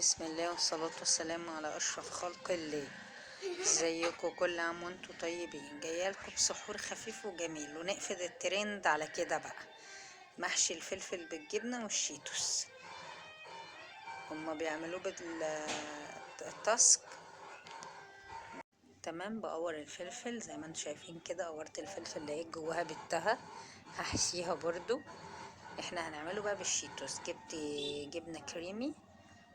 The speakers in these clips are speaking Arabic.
بسم الله والصلاة والسلام على أشرف خلق الله. ازيكم؟ كل عام وانتم طيبين. جايالكم بسحور خفيف وجميل ونقفل الترند على كده بقى. محشي الفلفل بالجبنة والشيتوس. هما بيعملوه بالتاسك. تمام. بقور الفلفل زي ما انتم شايفين كده. قورت الفلفل لقيت جواها بتها، هحشيها برضو. احنا هنعمله بقى بالشيتوس. جبت جبنة كريمي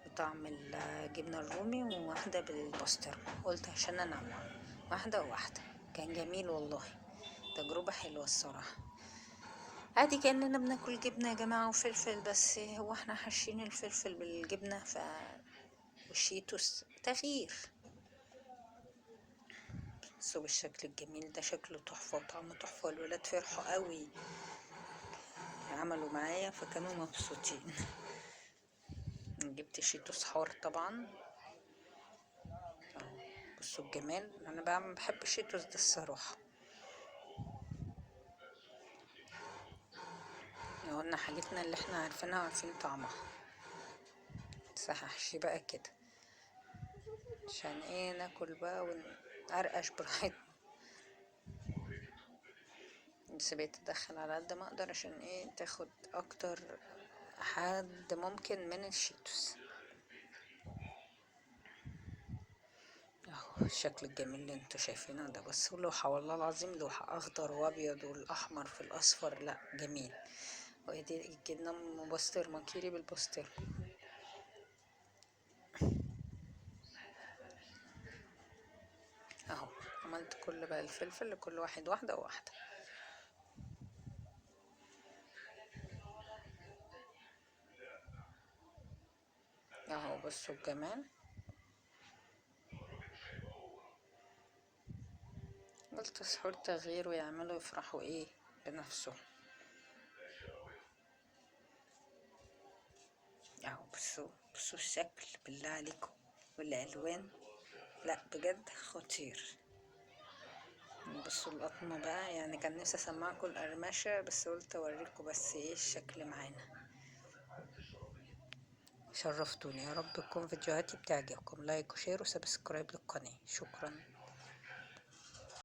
بطعم الجبنة الرومي وواحدة بالبسطرمة. قلت عشان انوع واحدة وواحدة. كان جميل والله، تجربة حلوة الصراحة. عادي كأننا بناكل جبنة يا جماعة وفلفل، بس هو احنا حاشين الفلفل بالجبنة والشيتوس تغيير. بصوا بالشكل الجميل ده، شكله تحفة وطعمه تحفة. والولاد فرحوا قوي، عملوا معايا فكانوا مبسوطين. جبت شيتوس حار طبعا. بصوا الجمال. انا بقى بحب الشيتوس ده الصراحة. قلنا حاجتنا اللي احنا عارفينها وعارفين طعمها. هحشي بقى كده عشان ايه؟ ناكل بقى ونقرقش براحتنا. بس بقيت ادخل على قد ما اقدر عشان ايه؟ تاخد اكتر حد ممكن من الشيتوس. اهو الشكل الجميل اللي انتوا شايفينه ده. بس لوحة والله العظيم، لوحة اخضر وابيض والاحمر في الاصفر. لا جميل. ودي الجبنة بسطرمة، كيري بالبسطرمة. اهو عملت كل بقى الفلفل لكل واحد واحدة وواحدة. اهو بصوا الجمال. قلت سحور تغيير ويعملوا يفرحوا ايه بنفسهم. اهو بصوا الشكل بالله عليكم والالوان. لا بجد خطير. بصوا القطمة بقى، يعني كان نفسي اسمعكم القرمشة بس قلت اوريكم بس ايه الشكل معانا. شرفتوني. يا رب تكون فيديوهاتي بتعجبكم. لايك وشير وسبسكرايب للقناة. شكرا.